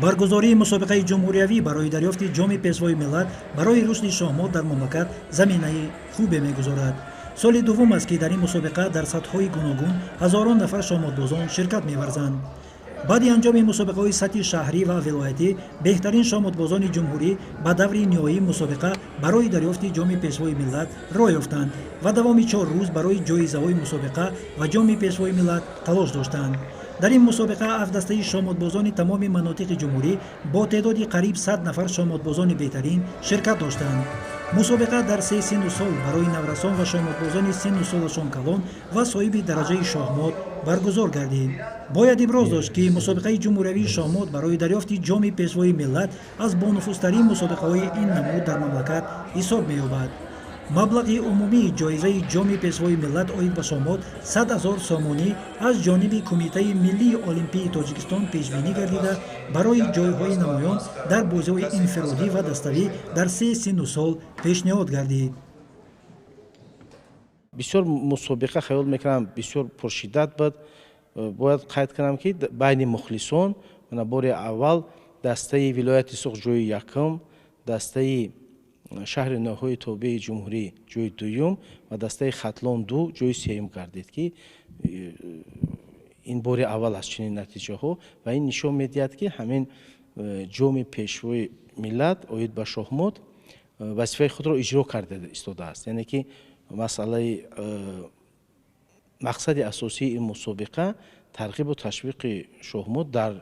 баргузории мусобиқаи ҷумҳуриявӣ барои дарёфти ҷоми пешвои миллат барои рушди шоҳмот дар мамлакат заминаи хубе мегузорад. соли дуввум аст ки дар ин мусобиқа дар сатҳҳои гуногун ҳазорон нафар шоҳмотбозон ширкат меварзанд. баъди анҷоми мусобиқаҳои сатҳи шаҳрӣ ва вилоятӣ беҳтарин шоҳмотбозони ҷумҳурӣ ба даври ниҳоии мусобиқа барои дарёфти ҷоми пешвои миллат роҳ ёфтанд ва давоми 4 рӯз барои ҷоизаҳои мусобиқа ва ҷоми пешвои миллат талош доштанд. дар ин мусобиқа ҳафтдастаи шоҳмотбозони тамоми манотиқи ҷумҳурӣ бо теъдоди қариб 100 нафар шоҳмотбозони беҳтарин ширкат доштанд. мусобиқа дар се синну сол барои наврасон ва шоҳмотбозони синну солашон калон ва соҳиби дараҷаи шоҳмот баргузор гардид. бояд иброз дошт ки мусобиқаи ҷумҳуриявии шоҳмот барои дарёфти ҷоми пешвои миллат аз бонуфузтарин мусобиқаҳои ин намуд дар мамлакат ҳисоб меёбад. маблағи умумии ҷоизаи ҷоми пешвои миллат оид ба шоҳмот 100 000 сомонӣ аз ҷониби Кумитаи Миллии Олимпии Тоҷикистон пешбинӣ гардида барои ҷойҳои намоён дар бозиҳои инфиродӣ ва dastavӣ дар се синну сол пешниҳод гардид. бисёр мусобиқа хаёл мекунам бисёр пуршиддат буд. бояд қайд кунам ки байни мухлисон мана бори аввал дастаи вилояти Суғ ҷойи якум, дастаи шаҳри ноҳои тобеи ҷумҳурӣ ҷойи дуюм ва дастаи Хатлон 2 ҷойи сеюм гардид ки ин бори аввал аст чунин натиҷаҳо ва ин нишон медиҳад ки ҳамин ҷоми пешвои миллат оид ба шоҳмот вазифаи худро иҷро карда истодааст. яъне ки масъалаи мақсади асосии ин мусобиқа тарғибу ташвиқи шоҳмот дар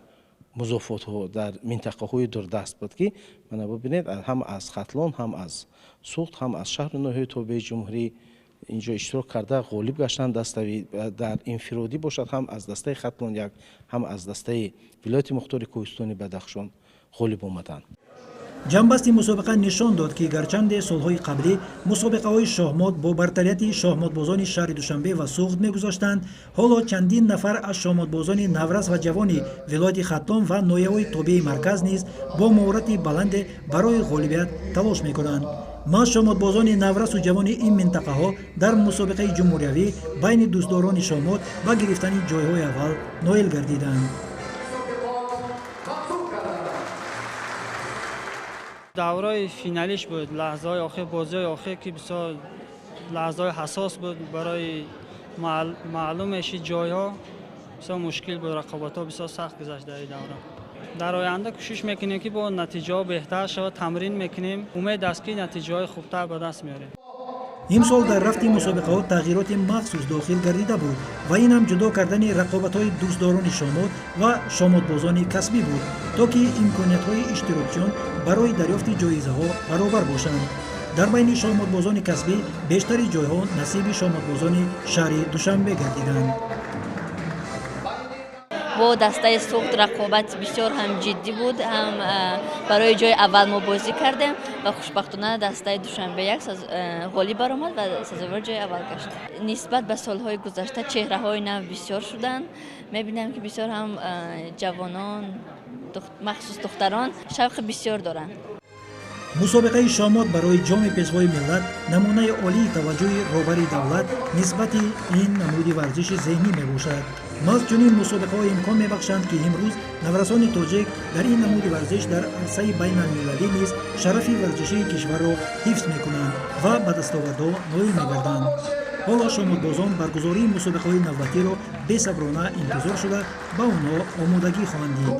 музофотҳо дар минтақаҳои дурдаст буд ки мана бубинед ҳам аз Хатлон, ҳам аз Суғд, ҳам аз шаҳри ноҳияи тобеи ҷумҳурӣ инҷо иштирок карда ғолиб гаштанд. даставӣ дар инфиродӣ бошад ҳам аз дастаи Хатлон 1, ҳам аз дастаи вилояти Мухтори Кӯҳистони Бадахшон ғолиб омаданд. ҷамъбасти мусобиқа нишон дод ки гарчанде солҳои қаблӣ мусобиқаҳои шоҳмот бо бартарияти шоҳмотбозони шаҳри Душанбе ва Суғд мегузоштанд, ҳоло чандин нафар аз шоҳмотбозони наврас ва ҷавони вилояти Хатлон ва ноҳияҳои тобеи марказ низ бо маҳорати баланде барои ғолибият талош мекунанд. маз шоҳмотбозони наврасу ҷавони ин минтақаҳо дар мусобиқаи ҷумҳуриявӣ байни дӯстдорони шоҳмот ба гирифтани ҷойҳои аввал ноил гардиданд. давраи финалиш буд, лаҳзаҳои охир, бозиҳои охир ки бисёр лаҳзаҳои ҳасос буд. барои маълумеши ҷойҳо бисёр мушкил буд, рақобатҳо бисёр сахт гузашт дар ин давра. дар оянда кӯшиш мекунем ки бо натиҷаҳо беҳтар шавад, тамрин мекунем. умед аст ки натиҷаҳои хубтар ба даст меорем. имсол дар рафти мусобиқаҳо тағйироти махсус дохил гардида буд ва инам ҷудо кардани рақобатҳои дӯстдорони шоҳмот ва шоҳмотбозони касбӣ буд, то ки имкониятҳои иштирокчиён барои дарёфти ҷоизаҳо баробар бошанд. дар байни шоҳмотбозони касбӣ бештари ҷойҳо насиби шоҳмотбозони шаҳри Душанбе гардиданд. бо дастаи Суғд рақобат бисёр ҳам ҷиддӣ буд, ҳам барои ҷои аввал мо бозӣ кардем ва хушбахтона дастаи Душанбе як ғолиб баромад ва сазовар ҷои аввал гашт. нисбат ба солҳои гузашта чеҳраҳои нав бисёр шуданд. мебинем ки бисёр ҳам ҷавонон махсус духтарон шавқи бисёр доранд. мусобиқаи шоҳмот барои ҷоми пешвои миллат намунаи олии таваҷҷӯҳи роҳбари давлат нисбати ин намуди варзиши зеҳнӣ мебошад. маз чунин мусобиқаҳо имкон мебахшанд ки имрӯз наврасони тоҷик дар ин намуди варзиш дар арсаи байналмилалӣ низ шарафи варзишии кишварро ҳифз мекунанд ва ба дастовардҳо ноил мегарданд. ҳоло шоҳмотбозон баргузории мусобиқаҳои навбатиро бесаброна интизор шуда ба онҳо омодагӣ хоҳанд дид.